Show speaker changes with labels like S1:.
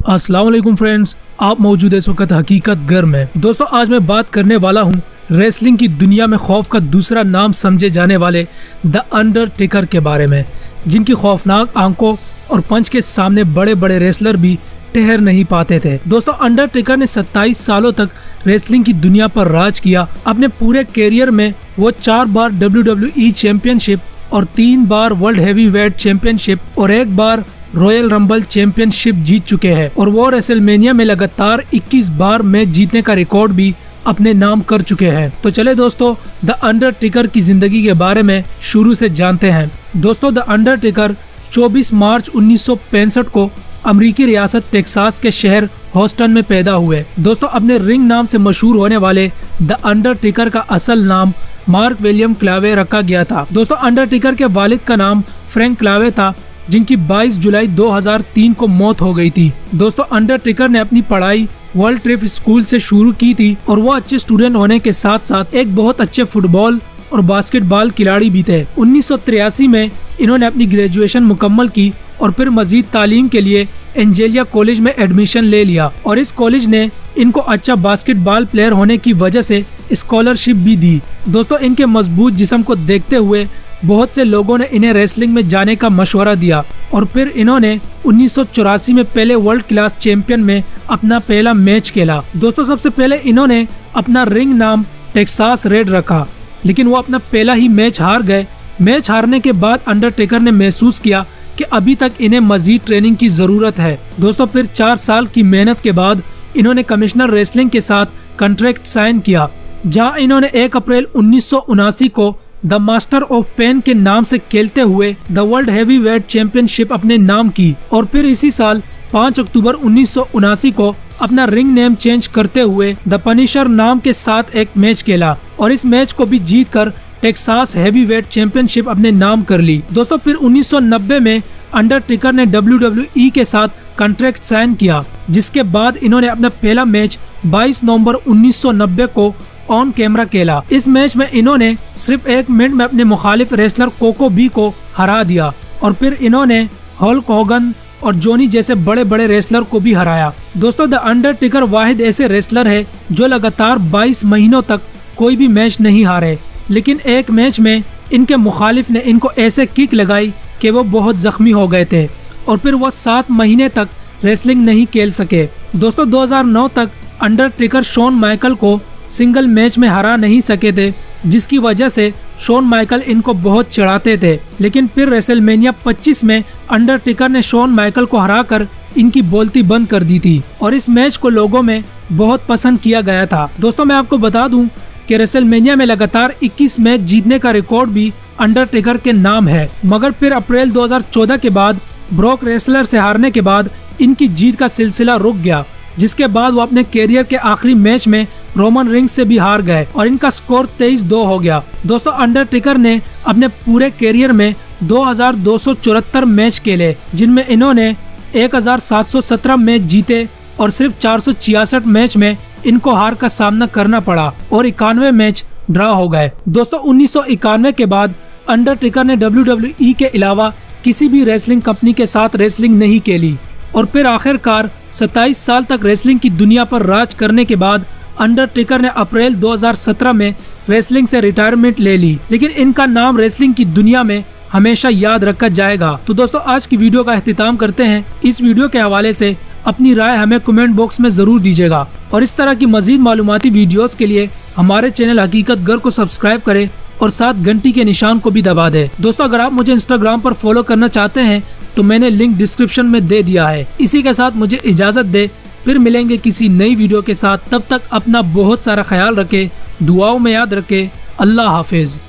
S1: अस्सलाम वालेकुम फ्रेंड्स, आप मौजूद है इस वक्त हकीकत घर में। दोस्तों आज मैं बात करने वाला हूँ रेसलिंग की दुनिया में खौफ का दूसरा नाम समझे जाने वाले द अंडरटेकर के बारे में, जिनकी खौफनाक आंखों और पंच के सामने बड़े बड़े रेसलर भी ठहर नहीं पाते थे। दोस्तों अंडरटेकर ने 27 सालों तक रेसलिंग की दुनिया पर राज किया। अपने पूरे कैरियर में वो 4 बार WWE चैंपियनशिप और 3 बार वर्ल्ड हैवीवेट चैंपियनशिप और 1 बार रॉयल रंबल चैंपियनशिप जीत चुके हैं और वो रेसलमेनिया में लगातार 21 बार मैच जीतने का रिकॉर्ड भी अपने नाम कर चुके हैं। तो चले दोस्तों द अंडरटेकर की जिंदगी के बारे में शुरू से जानते हैं। दोस्तों द अंडरटेकर 24 मार्च 1965 को अमेरिकी रियासत टेक्सास के शहर ह्यूस्टन में पैदा हुए। दोस्तों अपने रिंग नाम से मशहूर होने वाले द अंडरटेकर का असल नाम मार्क विलियम क्लावे रखा गया था। दोस्तों अंडरटेकर के वालिद का नाम फ्रैंक क्लावे था, जिनकी 22 जुलाई 2003 को मौत हो गई थी। दोस्तों अंडरटेकर ने अपनी पढ़ाई वर्ल्ड ट्रेड स्कूल से शुरू की थी और वो अच्छे स्टूडेंट होने के साथ साथ एक बहुत अच्छे फुटबॉल और बास्केटबॉल खिलाड़ी भी थे। 1983 में इन्होंने अपनी ग्रेजुएशन मुकम्मल की और फिर मजीद तालीम के लिए एंजेलिया कॉलेज में एडमिशन ले लिया और इस कॉलेज ने इनको अच्छा बास्केटबॉल प्लेयर होने की वजह से स्कॉलरशिप भी दी। दोस्तों इनके मजबूत जिस्म को देखते हुए बहुत से लोगों ने इन्हें रेसलिंग में जाने का मशवरा दिया और फिर इन्होंने 1984 में पहले वर्ल्ड क्लास चैंपियन में अपना पहला मैच खेला। दोस्तों सबसे पहले इन्होंने अपना रिंग नाम टेक्सास रेड रखा, लेकिन वो अपना पहला ही मैच हार गए। मैच हारने के बाद अंडरटेकर ने महसूस किया कि अभी तक इन्हें मजीद ट्रेनिंग की जरूरत है। दोस्तों फिर 4 साल की मेहनत के बाद इन्होंने कमिश्नर रेसलिंग के साथ कॉन्ट्रैक्ट साइन किया, जहां इन्होंने 1 अप्रैल 1979 को द मास्टर ऑफ पेन के नाम से खेलते हुए द वर्ल्ड हैवीवेट चैंपियनशिप अपने नाम की और फिर इसी साल 5 अक्टूबर 1979 को अपना रिंग नेम चेंज करते हुए द पनिशर नाम के साथ एक मैच खेला और इस मैच को भी जीतकर टेक्सास हैवीवेट चैंपियनशिप अपने नाम कर ली। दोस्तों फिर 1990 में अंडरटेकर ने WWE के साथ कॉन्ट्रैक्ट साइन किया, जिसके बाद इन्होंने अपना पहला मैच 22 नवंबर 1990 को ऑन कैमरा खेला। इस मैच में इन्होंने सिर्फ 1 मिनट में अपने मुखालिफ रेसलर कोको बी को हरा दिया और फिर इन्होंने हल्क होगन और जोनी जैसे बड़े बड़े रेसलर को भी हराया। दोस्तों द अंडरटेकर वाहिद ऐसे रेसलर है जो लगातार 22 महीनों तक कोई भी मैच नहीं हारे, लेकिन एक मैच में इनके मुखालिफ ने इनको ऐसे किक लगाई कि वो बहुत जख्मी हो गए थे और फिर वो 7 महीने तक रेसलिंग नहीं खेल सके। दोस्तों 2009 तक अंडरटेकर शॉन माइकल को सिंगल मैच में हरा नहीं सके थे, जिसकी वजह से शॉन माइकल इनको बहुत चिढ़ाते थे, लेकिन फिर रेसलमेनिया 25 में अंडरटेकर ने शॉन माइकल को हराकर इनकी बोलती बंद कर दी थी और इस मैच को लोगों में बहुत पसंद किया गया था। दोस्तों मैं आपको बता दूं कि रेसलमेनिया में लगातार 21 मैच जीतने का रिकॉर्ड भी अंडरटेकर के नाम है, मगर फिर अप्रैल 2014 के बाद ब्रॉक रेसलर से हारने के बाद इनकी जीत का सिलसिला रुक गया, जिसके बाद वो अपने कैरियर के आखिरी मैच में रोमन रिंग्स से भी हार गए और इनका स्कोर 23-2 हो गया। दोस्तों अंडरटेकर ने अपने पूरे कैरियर में 2274 मैच खेले, जिनमें इन्होंने 1717 मैच जीते और सिर्फ 466 मैच में इनको हार का सामना करना पड़ा और 91 मैच ड्रा हो गए। दोस्तों 1991 के बाद अंडरटेकर ने WWE के अलावा किसी भी रेसलिंग कंपनी के साथ रेसलिंग नहीं खेली और फिर आखिरकार 27 साल तक रेसलिंग की दुनिया पर राज करने के बाद अंडरटेकर ने अप्रैल 2017 में रेसलिंग से रिटायरमेंट ले ली, लेकिन इनका नाम रेसलिंग की दुनिया में हमेशा याद रखा जाएगा। तो दोस्तों आज की वीडियो का अख्तिताम करते हैं। इस वीडियो के हवाले से अपनी राय हमें कमेंट बॉक्स में जरूर दीजिएगा और इस तरह की मजीद मालूमाती वीडियोस के लिए हमारे चैनल हकीकत घर को सब्सक्राइब करें और साथ घंटी के निशान को भी दबा दें। दोस्तों अगर आप मुझे इंस्टाग्राम पर फॉलो करना चाहते हैं तो मैंने लिंक डिस्क्रिप्शन में दे दिया है। इसी के साथ मुझे इजाजत दे, फिर मिलेंगे किसी नई वीडियो के साथ। तब तक अपना बहुत सारा ख्याल रखें, दुआओं में याद रखें। अल्लाह हाफिज।